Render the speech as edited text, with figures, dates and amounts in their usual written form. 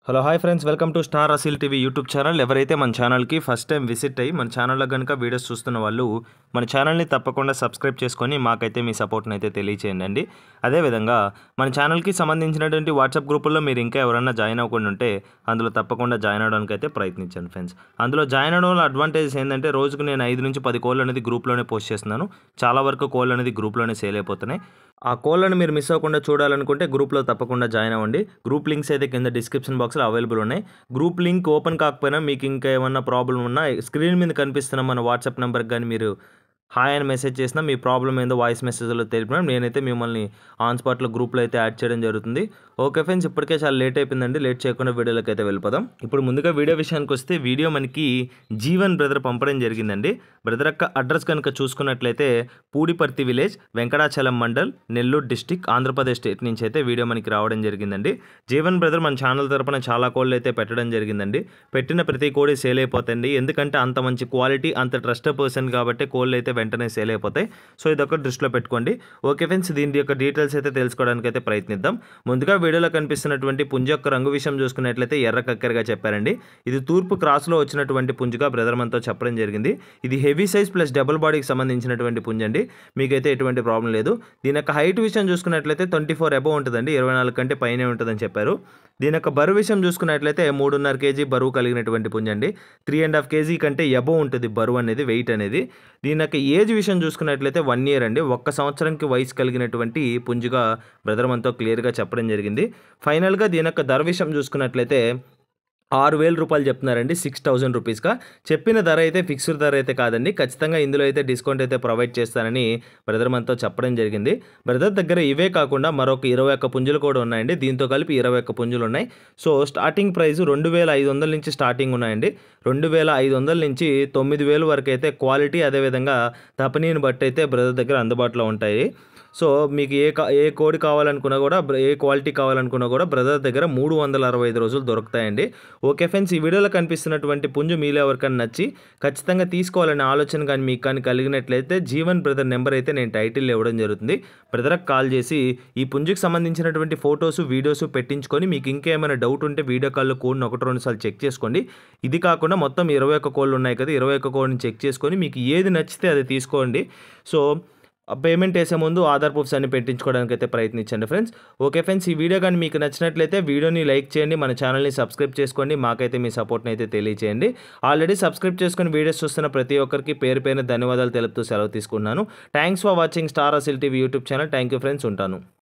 Hello hi friends, welcome to star Aseel TV YouTube channel. ఎవరైతే మన ఛానల్కి ఫస్ట్ టైం విజిట్ అయ్యి మన ఛానల్లో కనుక వీడియోస్ చూస్తున్న వాళ్ళు మన ఛానల్ని తప్పకుండా సబ్స్క్రైబ్ చేసుకొని మాకైతే మీ సపోర్ట్ని అయితే తెలియచేయండి. అదేవిధంగా మన ఛానల్కి సంబంధించినటువంటి వాట్సాప్ గ్రూపుల్లో మీరు ఇంకా ఎవరైనా జాయిన్ అవ్వకుండా ఉంటే అందులో తప్పకుండా జాయిన్ అవ్వడానికి అయితే ప్రయత్నించండి ఫ్రెండ్స్. అందులో జాయిన్ అవ్వడం వల్ల అడ్వాంటేజ్ ఏంటంటే రోజుకు నేను 5 నుంచి 10 కోళ్ళు అనేది గ్రూప్లోనే పోస్ట్ చేస్తున్నాను. చాలా వరకు కోళ్ళు అనేది గ్రూప్లోనే సేల్ అయిపోతున్నాయి. ఆ కోళ్ళను మీరు మిస్ అవ్వకుండా చూడాలనుకుంటే గ్రూప్లో తప్పకుండా జాయిన్ అవ్వండి. గ్రూప్ లింక్స్ అయితే కింద డిస్క్రిప్షన్ బాక్స్లో అవైలబుల్ ఉన్నాయి. గ్రూప్ లింక్ ఓపెన్ కాకపోయినా మీకు ఇంకా ఏమన్నా ప్రాబ్లం ఉన్నా స్క్రీన్ మీద కనిపిస్తున్న మన వాట్సాప్ నెంబర్కి కానీ మీరు హాయ్ అని మెసేజ్ చేసినా మీ ప్రాబ్లం ఏందో వాయిస్ మెసేజ్లో తెలిపినా నేనైతే మిమ్మల్ని ఆన్ స్పాట్లో గ్రూప్లో అయితే యాడ్ చేయడం జరుగుతుంది. ఓకే ఫ్రెండ్స్, ఇప్పటికే చాలా లేట్ అయిపోయిందండి. లేట్ చేయకుండా వీడియోలోకి అయితే వెళ్ళిపోదాం. ఇప్పుడు ముందుగా వీడియో విషయానికి వస్తే వీడియో మనకి జీవన్ బ్రదర్ పంపడం జరిగిందండి. బ్రదర్ యొక్క అడ్రస్ కనుక చూసుకున్నట్లయితే Pudiparthi village, Venkatachalam mandal, Nellore district, Andhra Pradesh state నుంచి అయితే వీడియో మనకి రావడం జరిగిందండి. జీవన్ బ్రదర్ మన ఛానల్ తరపున చాలా కోళ్ళు అయితే పెట్టడం జరిగిందండి. పెట్టిన ప్రతి కోడి సేల్ అయిపోతుంది. ఎందుకంటే అంత మంచి క్వాలిటీ, అంత ట్రస్టెడ్ పర్సన్ కాబట్టి కోళ్ళు అయితే వెంటనే సేల్ అయిపోతాయి. సో ఇదొక దృష్టిలో పెట్టుకోండి. ఓకే ఫ్రెండ్స్, దీని యొక్క డీటెయిల్స్ అయితే తెలుసుకోవడానికి అయితే ప్రయత్నిద్దాం. ముందుగా వీడియోలో కనిపిస్తున్నటువంటి పుంజు యొక్క రంగు విషయం చూసుకున్నట్లయితే ఎర్ర కక్కరగా చెప్పారండి. ఇది తూర్పు క్రాస్లో వచ్చినటువంటి పుంజుగా బ్రదర్ మనతో చెప్పడం జరిగింది. ఇది హెవీ సైజ్ ప్లస్ డబుల్ బాడీకి సంబంధించినటువంటి పుంజు అండి. మీకైతే ఎటువంటి ప్రాబ్లం లేదు. దీని యొక్క హైట్ విషయం చూసుకున్నట్లయితే 24 అబవ్ ఉంటుందండి. 24 కంటే పైనే ఉంటుందని చెప్పారు. దీని యొక్క బరువు విషయం చూసుకున్నట్లయితే 3.5 కేజీ బరువు కలిగినటువంటి పుంజు అండి. 3.5 కేజీ కంటే అబవ్ ఉంటుంది బరువు అనేది, వెయిట్ అనేది. దీని యొక్క ఏజ్ విషయం చూసుకున్నట్లయితే 1 ఇయర్ అండి. 1 సంవత్సరంకి వయసు కలిగినటువంటి పుంజుగా బ్రదర్ మనతో క్లియర్గా చెప్పడం జరిగింది. ఫైనల్గా దీని యొక్క ధర విషయం చూసుకున్నట్లయితే 6,000 రూపాయలు చెప్తున్నారండి. 6,000 రూపీస్గా చెప్పిన ధర అయితే ఫిక్స్డ్ ధర అయితే కాదండి. ఖచ్చితంగా ఇందులో అయితే డిస్కౌంట్ అయితే ప్రొవైడ్ చేస్తానని బ్రదర్ మనతో చెప్పడం జరిగింది. బ్రదర్ దగ్గర ఇవే కాకుండా మరొక 21 పుంజులు కూడా ఉన్నాయండి. దీంతో కలిపి 21 పుంజులు ఉన్నాయి. సో స్టార్టింగ్ ప్రైస్ 2,500 నుంచి స్టార్టింగ్ ఉన్నాయండి. 2,500 నుంచి 9,000 వరకు అయితే క్వాలిటీ, అదేవిధంగా తపనీని బట్టి అయితే బ్రదర్ దగ్గర అందుబాటులో ఉంటాయి. సో మీకు ఏ కోడి కావాలనుకున్నా కూడా, ఏ క్వాలిటీ కావాలనుకున్నా కూడా బ్రదర్ దగ్గర 365 రోజులు దొరుకుతాయండి. ఓకే ఫ్రెండ్స్, ఈ వీడియోలో కనిపిస్తున్నటువంటి పుంజు మీలో ఎవరికైనా నచ్చి ఖచ్చితంగా తీసుకోవాలనే ఆలోచన కానీ మీకు కానీ కలిగినట్లయితే జీవన్ బ్రదర్ నెంబర్ అయితే నేను టైటిల్ ఇవ్వడం జరుగుతుంది. బ్రదర్కి కాల్ చేసి ఈ పుంజుకి సంబంధించినటువంటి ఫొటోస్, వీడియోస్ పెట్టించుకొని మీకు ఇంకేమైనా డౌట్ ఉంటే వీడియో కాల్లో కోడ్ని 1-2 సార్లు చెక్ చేసుకోండి. ఇది కాకుండా మొత్తం 21 కోళ్ళు ఉన్నాయి కదా, 21 కోడ్ని చెక్ చేసుకొని మీకు ఏది నచ్చితే అది తీసుకోండి. సో పేమెంట్ వేసే ముందు ఆధార్ ప్రూఫ్స్ అన్ని పెట్టించుకోవడానికి అయితే ప్రయత్నించండి ఫ్రెండ్స్. ఓకే ఫ్రెండ్స్, ఈ వీడియో కానీ మీకు నచ్చినట్లయితే వీడియోని లైక్ చేయండి, మన ఛానల్ని సబ్స్క్రైబ్ చేసుకోండి, మాకైతే మీ సపోర్ట్ని అయితే తెలియచేయండి. ఆల్రెడీ సబ్స్క్రైబ్ చేసుకొని వీడియోస్ చూస్తున్న ప్రతి ఒక్కరికి పేరు పేరున ధన్యవాదాలు తెలుపుతూ సెలవు తీసుకున్నాను. Thanks for watching star Aseel TV YouTube channel. Thank you friends, ఉంటాను.